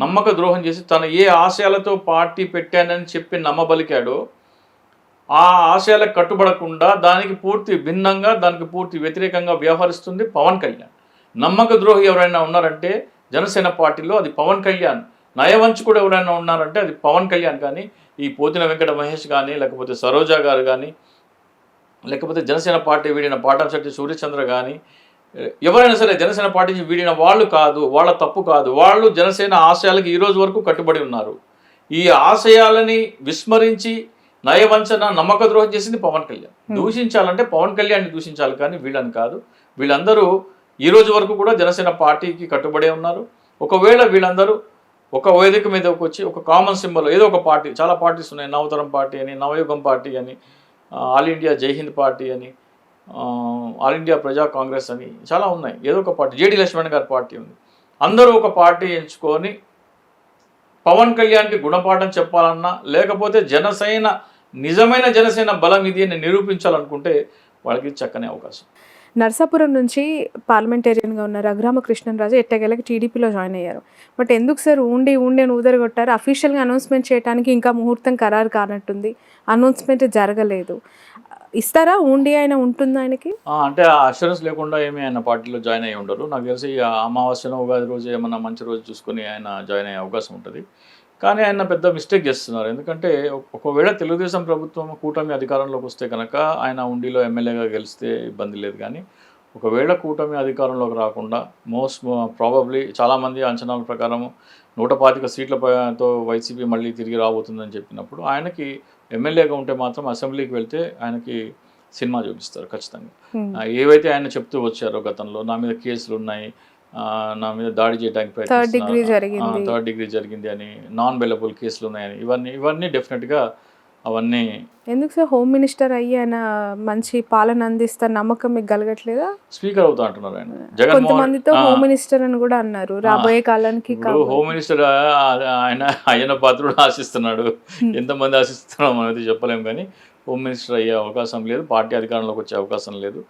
నమ్మక ద్రోహం చేసి తను ఏ ఆశయాలతో పార్టీ పెట్టానని చెప్పి నమ్మబలికాడో ఆ ఆశయాలకు కట్టుబడకుండా దానికి పూర్తి భిన్నంగా దానికి పూర్తి వ్యతిరేకంగా వ్యవహరిస్తుంది పవన్ కళ్యాణ్. నమ్మక ద్రోహి ఎవరైనా ఉన్నారంటే జనసేన పార్టీలో అది పవన్ కళ్యాణ్. నయవంచకుడు ఎవరైనా ఉన్నారంటే అది పవన్ కళ్యాణ్. కానీ ఈ పోతిన వెంకట మహేష్ కానీ లేకపోతే సరోజా గారు కానీ లేకపోతే జనసేన పార్టీ వీడిన పాటంశెట్టి సూర్యచంద్ర కానీ ఎవరైనా సరే జనసేన పార్టీ వీడిన వాళ్ళు కాదు, వాళ్ళ తప్పు కాదు. వాళ్ళు జనసేన ఆశయాలకు ఈరోజు వరకు కట్టుబడి ఉన్నారు. ఈ ఆశయాలని విస్మరించి నయవంచన నమ్మక ద్రోహం చేసింది పవన్ కళ్యాణ్. దూషించాలంటే పవన్ కళ్యాణ్ని దూషించాలి కానీ వీళ్ళని కాదు. వీళ్ళందరూ ఈ రోజు వరకు కూడా జనసేన పార్టీకి కట్టుబడే ఉన్నారు. ఒకవేళ వీళ్ళందరూ ఒక వేదిక మీదకి వచ్చి ఒక కామన్ సింబల్ ఏదో ఒక పార్టీ, చాలా పార్టీస్ ఉన్నాయి, నవతరం పార్టీ అని, నవయుగం పార్టీ అని, ఆల్ ఇండియా జై హింద్ పార్టీ అని, ఆల్ ఇండియా ప్రజా కాంగ్రెస్ అని చాలా ఉన్నాయి. ఏదో ఒక పార్టీ, జేడి లక్ష్మణ్ గారి పార్టీ ఉంది. అందరూ ఒక పార్టీ ఎంచుకొని పవన్ కళ్యాణ్కి గుణపాఠం చెప్పాలన్నా లేకపోతే జనసేన నిజమైన జనసేన బలం ఇది అని నిరూపించాలనుకుంటే వాళ్ళకి చక్కని అవకాశం. నర్సాపురం నుంచి పార్లమెంటేరియన్గా ఉన్న రఘురామకృష్ణరాజు ఎట్టగేలకి టీడీపీలో జాయిన్ అయ్యారు. బట్ ఎందుకు సార్ ఉండి అని ఊదరగొట్టారు? అఫీషియల్గా అనౌన్స్మెంట్ చేయడానికి ఇంకా ముహూర్తం ఖరారు కానట్టుంది, అనౌన్స్మెంట్ జరగలేదు. ఇస్తారా? ఉండి ఆయన ఉంటుందా ఆయనకి? అంటే ఆ అష్యూరెన్స్ లేకుండా ఏమీ ఆయన పార్టీలో జాయిన్ అయ్యి ఉండరు. నాకు తెలిసి అమావాస్యను ఉగాది రోజు ఏమన్నా మంచి రోజు చూసుకొని ఆయన జాయిన్ అయ్యే అవకాశం ఉంటుంది. కానీ ఆయన పెద్ద మిస్టేక్ చేస్తున్నారు. ఎందుకంటే ఒకవేళ తెలుగుదేశం ప్రభుత్వం కూటమి అధికారంలోకి వస్తే కనుక ఆయన ఉండిలో ఎమ్మెల్యేగా గెలిస్తే ఇబ్బంది లేదు. కానీ ఒకవేళ కూటమి అధికారంలోకి రాకుండా మోస్ట్ ప్రాబబ్లీ చాలామంది అంచనాల ప్రకారం 125 సీట్లతో వైసీపీ మళ్ళీ తిరిగి రాబోతుందని చెప్పినప్పుడు ఆయనకి ఎమ్మెల్యేగా ఉంటే మాత్రం అసెంబ్లీకి వెళ్తే ఆయనకి సినిమా చూపిస్తారు ఖచ్చితంగా. ఏవైతే ఆయన చెప్తూ వచ్చారో గతంలో నా మీద కేసులు ఉన్నాయి, నా మీద దాడి చేయడానికి థర్డ్ డిగ్రీ జరిగింది అని, నాన్ బెలబుల్ కేసులు ఉన్నాయని, ఇవన్నీ డెఫినెట్గా అవన్నీ. ఎందుకు సార్ హోమ్ మినిస్టర్ అయ్యి ఆయన మంచి పాలన అందిస్తారు నమ్మకం మీకు కలగట్లేదా? స్పీకర్ అవుతా అంటున్నారు ఆయన. కొంతమందితో హోమ్ మినిస్టర్ అని కూడా అన్నారు రాబోయే కాలానికి. హోమ్ మినిస్టర్ ఆయన అయ్యన పాత్రుడు ఆశిస్తున్నాడు. ఎంతమంది ఆశిస్తున్నారో మనమైతే చెప్పలేము. కానీ హోమ్ మినిస్టర్ అయ్యే అవకాశం లేదు, పార్టీ అధికారంలోకి వచ్చే అవకాశం లేదు.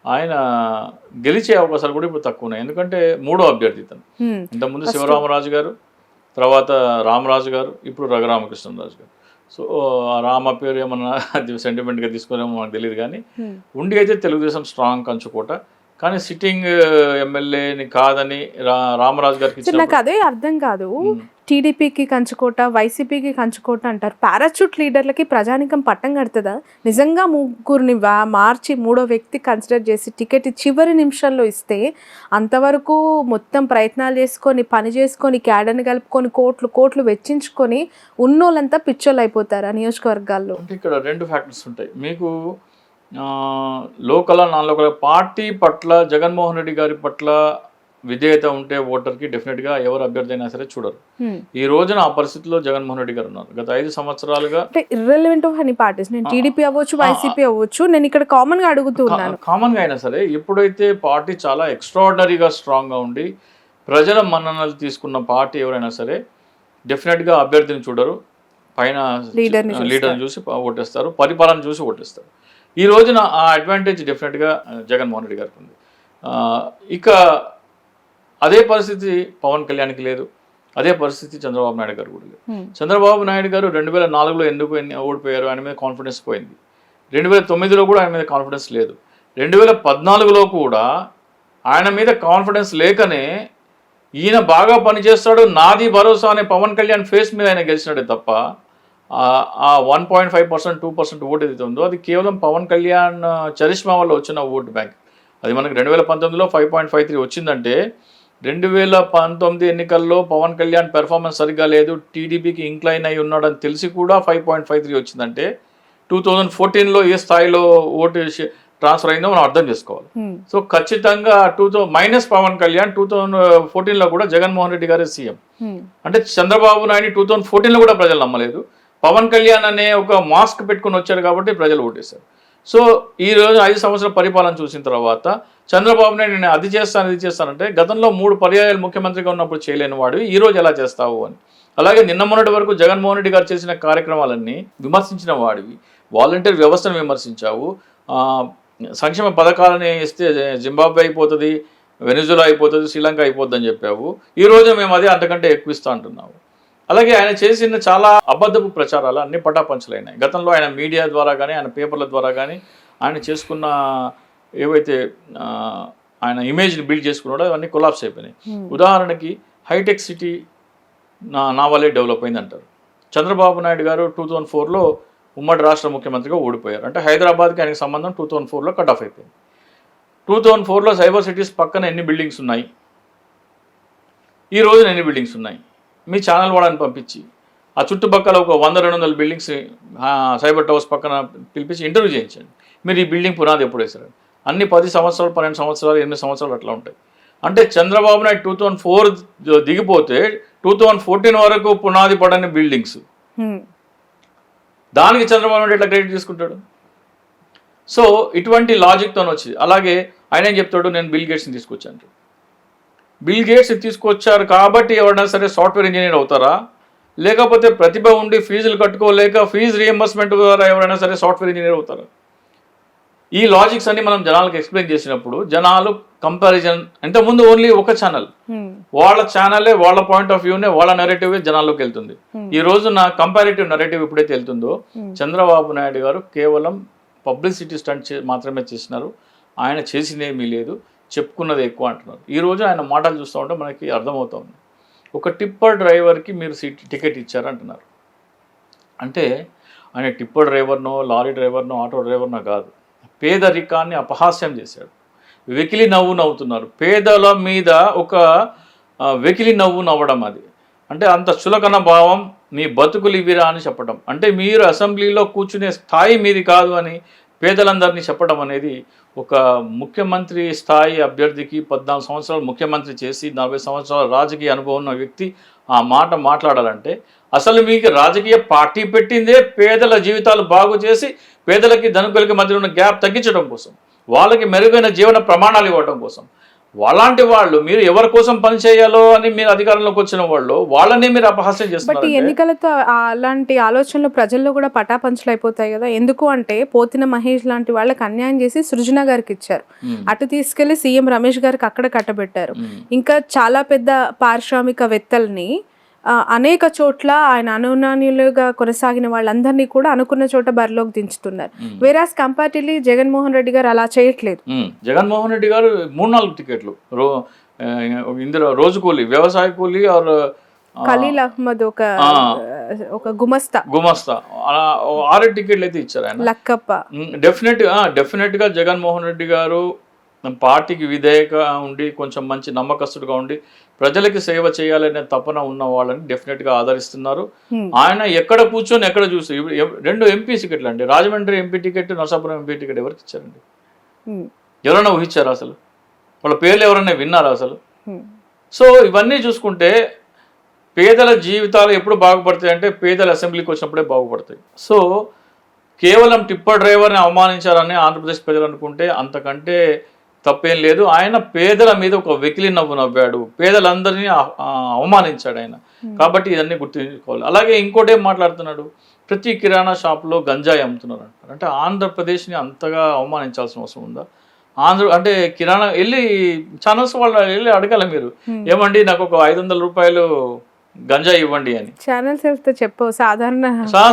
ఆయన గెలిచే అవకాశాలు కూడా ఇప్పుడు తక్కువ ఉన్నాయి. ఎందుకంటే మూడో అభ్యర్థి తను. ఇంతకుముందు శివరామరాజు గారు, తర్వాత రామరాజు గారు, ఇప్పుడు రఘురామకృష్ణరాజు గారు. సో ఆ రామ పేరు ఏమన్నా సెంటిమెంట్గా తీసుకునేమో మనకు తెలియదు. కానీ ఉండి అయితే తెలుగుదేశం స్ట్రాంగ్ కంచుకోట. కానీ సిట్టింగ్ ఎమ్మెల్యేని కాదని రామరాజు గారికి నాకు అదే అర్థం కాదు. టీడీపీకి కంచుకోట, వైసీపీకి కంచుకోట అంటారు. పారాచూట్ లీడర్లకి ప్రజానికం పట్టం కడుతుందా? నిజంగా ముగ్గురిని మార్చి మూడో వ్యక్తి కన్సిడర్ చేసి టికెట్ చివరి నిమిషంలో ఇస్తే అంతవరకు మొత్తం ప్రయత్నాలు చేసుకొని పని చేసుకొని క్యాడర్ని కలుపుకొని కోట్లు వెచ్చించుకొని ఉన్నోళ్ళంతా పిచ్చోళ్ళు అయిపోతారు ఆ నియోజకవర్గాల్లో. ఇక్కడ రెండు ఫ్యాక్టర్స్ ఉంటాయి మీకు. లోకల్ నాన్ లోకల్ పార్టీ పట్ల జగన్మోహన్ రెడ్డి గారి పట్ల విధేయత ఉంటే ఓటర్కి డెఫినెట్గా ఎవరు అభ్యర్థి అయినా సరే చూడరు. ఈ రోజున ఆ పరిస్థితిలో జగన్మోహన్ రెడ్డి గారు ఉన్నారు. గత 5 సంవత్సరాలుగా ఇర్రెలెవెంట్ ఆఫ్ ఎనీ పార్టీస్, నేను టీడీపీ అవ్వచ్చు, వైసీపీ అవ్వచ్చు, నేను ఇక్కడ కామన్గా అడుగుతున్నాను. కామన్గా అయినా సరే ఎప్పుడైతే పార్టీ చాలా ఎక్స్ట్రాడినరీగా స్ట్రాంగ్గా ఉండి ప్రజల మన్ననలు తీసుకున్న పార్టీ ఎవరైనా సరే డెఫినెట్గా అభ్యర్థిని చూడరు, పైన లీడర్ని చూసి ఓటేస్తారు, పరిపాలన చూసి ఓటేస్తారు. ఈ రోజున ఆ అడ్వాంటేజ్ డెఫినెట్గా జగన్మోహన్ రెడ్డి గారికి ఉంది. ఇక అదే పరిస్థితి పవన్ కళ్యాణ్కి లేదు, అదే పరిస్థితి చంద్రబాబు నాయుడు గారు కూడా లేదు. చంద్రబాబు నాయుడు గారు 2004లో ఎందుకు ఓడిపోయారు? ఆయన మీద కాన్ఫిడెన్స్ పోయింది. 2009లో కూడా ఆయన మీద కాన్ఫిడెన్స్ లేదు. 2014లో కూడా ఆయన మీద కాన్ఫిడెన్స్ లేకనే ఈయన బాగా పనిచేస్తాడు, నాది భరోసా అనే పవన్ కళ్యాణ్ ఫేస్ మీద ఆయన గెలిచినాడే తప్ప ఆ 1.5%, 2% ఓటు ఏదైతే ఉందో అది కేవలం పవన్ కళ్యాణ్ చరిష్మా వల్ల వచ్చిన ఓటు బ్యాంక్. అది మనకు 2019లో 5.53 వచ్చిందంటే 2019 ఎన్నికల్లో పవన్ కళ్యాణ్ పెర్ఫార్మెన్స్ సరిగ్గా లేదు, టీడీపీకి ఇంక్లైన్ అయి ఉన్నాడని తెలిసి కూడా 5.53 వచ్చిందంటే 2014లో ఏ స్థాయిలో ఓటు ట్రాన్స్ఫర్ అయిందో మనం అర్థం చేసుకోవాలి. సో ఖచ్చితంగా మైనస్ పవన్ కళ్యాణ్ 2014లో కూడా జగన్మోహన్ రెడ్డి గారే సీఎం. అంటే చంద్రబాబు నాయుడు 2014లో కూడా ప్రజలు నమ్మలేదు. పవన్ కళ్యాణ్ అనే ఒక మాస్క్ పెట్టుకుని వచ్చారు కాబట్టి ప్రజలు ఓటేశారు. సో ఈ రోజు 5 సంవత్సరాల పరిపాలన చూసిన తర్వాత చంద్రబాబు నాయుడు నేను అది చేస్తానంటే గతంలో 3 పర్యాయాలు ముఖ్యమంత్రిగా ఉన్నప్పుడు చేయలేని వాడివి ఈ రోజు ఎలా చేస్తావు అని. అలాగే నిన్న మొన్నటి వరకు జగన్మోహన్ రెడ్డి గారు చేసిన కార్యక్రమాలన్నీ విమర్శించిన వాడివి, వాలంటీర్ వ్యవస్థను విమర్శించావు, సంక్షేమ పథకాలని ఇస్తే జింబాబ్వే అయిపోతుంది, వెనిజులా అయిపోతుంది, శ్రీలంక అయిపోద్ది అని చెప్పావు. ఈ రోజు మేము అదే అంతకంటే ఎక్కువ ఇస్తా అంటున్నావు. అలాగే ఆయన చేసిన చాలా అబద్ధపు ప్రచారాలు అన్ని పటాపంచలైనాయి. గతంలో ఆయన మీడియా ద్వారా కానీ, ఆయన పేపర్ల ద్వారా కానీ ఆయన చేసుకున్న ఏవైతే ఆయన ఇమేజ్ని బిల్డ్ చేసుకున్నాడో అవన్నీ కొలాప్స్ అయిపోయినాయి. ఉదాహరణకి హైటెక్ సిటీ నా వల్లే డెవలప్ అయింది అంటారు. చంద్రబాబు నాయుడు గారు 2004లో ఉమ్మడి రాష్ట్ర ముఖ్యమంత్రిగా ఓడిపోయారు. అంటే హైదరాబాద్కి ఆయనకి సంబంధం 2004లో కట్ ఆఫ్ అయిపోయింది. 2004లో సైబర్ సిటీస్ పక్కన ఎన్ని బిల్డింగ్స్ ఉన్నాయి, ఈ రోజున ఎన్ని బిల్డింగ్స్ ఉన్నాయి? మీ ఛానల్ వాళ్ళని పంపించి ఆ చుట్టుపక్కల ఒక 100-200 బిల్డింగ్స్ సైబర్ టవర్స్ పక్కన పిలిపించి ఇంటర్వ్యూ చేయించండి. మీరు ఈ బిల్డింగ్ పునాది ఎప్పుడు వేశారు? అన్ని 10 సంవత్సరాలు, 12 సంవత్సరాలు, 8 సంవత్సరాలు అట్లా ఉంటాయి. అంటే చంద్రబాబు నాయుడు 2004 దిగిపోతే 2014 వరకు పునాది పడని బిల్డింగ్స్, దానికి చంద్రబాబు నాయుడు ఎట్లా క్రెడిట్ తీసుకుంటాడు? సో ఇటువంటి లాజిక్తో వచ్చింది. అలాగే ఆయన ఏం చెప్తాడు, నేను బిల్ గేట్స్ని తీసుకొచ్చాను. బిల్ గేట్స్ తీసుకొచ్చారు కాబట్టి ఎవరైనా సరే సాఫ్ట్వేర్ ఇంజనీర్ అవుతారా? లేకపోతే ప్రతిభ ఉండి ఫీజులు కట్టుకోలేక ఫీజు రియంబర్స్మెంట్ ద్వారా ఎవరైనా సరే సాఫ్ట్వేర్ ఇంజనీర్ అవుతారా? ఈ లాజిక్స్ అన్ని మనం జనాలకు ఎక్స్ప్లెయిన్ చేసినప్పుడు జనాలు కంపారిజన్, ఇంతకుముందు ఓన్లీ ఒక ఛానల్, వాళ్ళ ఛానలే, వాళ్ళ పాయింట్ ఆఫ్ వ్యూనే, వాళ్ళ నెరేటివ్ జనాల్లోకి వెళ్తుంది. ఈ రోజు నా కంపారిటివ్ నెరేటివ్ ఎప్పుడైతే వెళ్తుందో, చంద్రబాబు నాయుడు గారు కేవలం పబ్లిసిటీ స్టంట్ మాత్రమే చేసినారు, ఆయన చేసిందేమీ లేదు, చెప్పుకున్నది ఎక్కువ అంటున్నారు. ఈ రోజు ఆయన మాటలు చూస్తూ ఉంటే మనకి అర్థమవుతుంది. ఒక టిప్పర్ డ్రైవర్కి మీరు టికెట్ ఇచ్చారు అంటున్నారు. అంటే ఆయన టిప్పర్ డ్రైవర్నో, లారీ డ్రైవర్నో, ఆటో డ్రైవర్నో కాదు, పేదరికాన్ని అపహాస్యం చేశాడు. వెకిలి నవ్వు నవ్వుతున్నారు. పేదల మీద ఒక వెకిలి నవ్వు నవ్వడం, అది అంటే అంత చులకన భావం, మీ బతుకులు ఇవిరా అని చెప్పడం, అంటే మీరు అసెంబ్లీలో కూర్చునే స్థాయి మీది కాదు అని పేదలందరినీ చెప్పడం అనేది ఒక ముఖ్యమంత్రి స్థాయి అభ్యర్థికి 14 సంవత్సరాలు ముఖ్యమంత్రి చేసి 40 సంవత్సరాల రాజకీయ అనుభవం ఉన్న వ్యక్తి ఆ మాట మాట్లాడాలంటే, అసలు మీకు రాజకీయ పార్టీ పెట్టిందే పేదల జీవితాలు బాగు చేసి పేదలకి ధనికులకి మధ్య ఉన్న గ్యాప్ తగ్గించడం కోసం, వాళ్ళకి మెరుగైన జీవన ప్రమాణాలు ఇవ్వడం కోసం. అలాంటి వాళ్ళు మీరు ఎవరి కోసం పనిచేయాలో అని మీరు అధికారంలోకి వచ్చిన వాళ్ళు, వాళ్ళని మీరు అపహాస్యం చేస్తున్నారు. బట్ ఎన్నికలతో అలాంటి ఆలోచనలు ప్రజల్లో కూడా పటాపంచలు అయిపోతాయి కదా. ఎందుకు అంటే పోతిన మహేష్ లాంటి వాళ్ళకి అన్యాయం చేసి సృజన గారికి ఇచ్చారు, అటు తీసుకెళ్లి సీఎం రమేష్ గారికి అక్కడ కట్టబెట్టారు. ఇంకా చాలా పెద్ద పారిశ్రామికవేత్తల్ని అనేక చోట్ల ఆయన అనునాన్యులుగా కొనసాగిన వాళ్ళందరినీ కూడా అనుకున్న చోట బరిలోకి దించుతున్నారు. వేరాస్ కంపారిటివ్లీ జగన్మోహన్ రెడ్డి గారు అలా చేయట్లేదు. జగన్మోహన్ రెడ్డి గారు 3-4 టికెట్లు ఇందులో రోజు కూలీ, వ్యవసాయ కూలీ, ఖలీల్ అహ్మద్ ఒక గుమస్తా అలా 6 టికెట్లు అయితే ఇచ్చారు ఆయన. లక్కప్ప డెఫినెట్ గా జగన్మోహన్ రెడ్డి గారు పార్టీకి విధేయక ఉండి, కొంచెం మంచి నమ్మకస్తుడుగా ఉండి, ప్రజలకి సేవ చేయాలనే తపన ఉన్న వాళ్ళని డెఫినెట్గా ఆదరిస్తున్నారు. ఆయన ఎక్కడ కూర్చొని ఎక్కడ చూసి 2 ఎంపీ టికెట్లు అండి, Rajahmundry MP ticket, Narasapuram MP ticket ఎవరికి ఇచ్చారండి? ఎవరైనా ఊహించారా? అసలు వాళ్ళ పేర్లు ఎవరైనా విన్నారా అసలు? సో ఇవన్నీ చూసుకుంటే పేదల జీవితాలు ఎప్పుడు బాగుపడతాయి అంటే పేదల అసెంబ్లీకి వచ్చినప్పుడే బాగుపడతాయి. సో కేవలం టిప్పర్ డ్రైవర్ని అవమానించారని ఆంధ్రప్రదేశ్ ప్రజలు అనుకుంటే అంతకంటే తప్పేం లేదు. ఆయన పేదల మీద ఒక వెకిలి నవ్వు నవ్వాడు, పేదలందరినీ అవమానించాడు ఆయన. కాబట్టి ఇవన్నీ గుర్తుంచుకోవాలి. అలాగే ఇంకోటి ఏం మాట్లాడుతున్నాడు, ప్రతి కిరాణా షాప్లో గంజాయి అమ్ముతున్నారు అంటారు. అంటే ఆంధ్రప్రదేశ్ని అంతగా అవమానించాల్సిన అవసరం ఉందా? అంటే కిరాణా వెళ్ళి ఛానల్స్ వాళ్ళు వెళ్ళి అడగాలి, మీరు ఏమండి నాకు ఒక 500 రూపాయలు గంజాయి ఇవ్వండి అని. ఛానల్స్ వెళ్తే చెప్పు, సాధారణ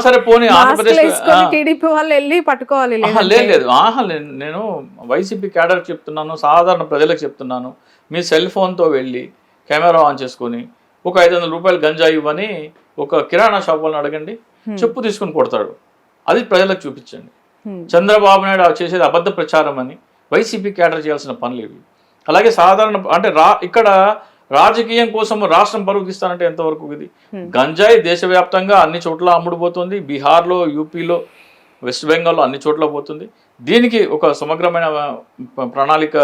సరే పోనీ ఆంధ్రప్రదేశ్ టీడీపీ వాళ్ళు వెళ్ళి పట్టుకోవాలి. లేదు, నేను వైసీపీ క్యాడర్కి చెప్తున్నాను, సాధారణ ప్రజలకు చెప్తున్నాను. మీ సెల్ ఫోన్తో వెళ్ళి కెమెరా ఆన్ చేసుకొని ఒక 500 రూపాయలు గంజాయి ఇవ్వని ఒక కిరాణా షాప్ వాళ్ళని అడగండి, చెప్పు తీసుకుని కొడతాడు. అది ప్రజలకు చూపించండి. చంద్రబాబు నాయుడు చేసేది అబద్ధ ప్రచారం అని వైసీపీ క్యాడర్ చేయాల్సిన పనులు ఇవి. అలాగే సాధారణ అంటే ఇక్కడ రాజకీయం కోసం రాష్ట్రం పరుగు తీస్తానంటే ఎంతవరకు ఇది? గంజాయి దేశవ్యాప్తంగా అన్ని చోట్ల అమ్ముడుపోతుంది, బీహార్లో, యూపీలో, వెస్ట్ బెంగాల్లో అన్ని చోట్ల పోతుంది. దీనికి ఒక సమగ్రమైన ప్రణాళిక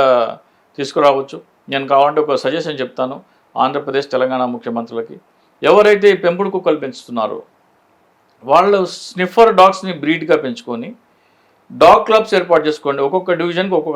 తీసుకురావచ్చు. నేను కావాలంటే ఒక సజెషన్ చెప్తాను ఆంధ్రప్రదేశ్, తెలంగాణ ముఖ్యమంత్రులకి. ఎవరైతే పెంపుడు కుక్కలు పెంచుతున్నారో వాళ్ళు స్నిఫర్ డాగ్స్ని బ్రీడ్గా పెంచుకొని డాగ్ క్లబ్స్ ఏర్పాటు చేసుకోండి. ఒక్కొక్క డివిజన్కి ఒక్కొక్క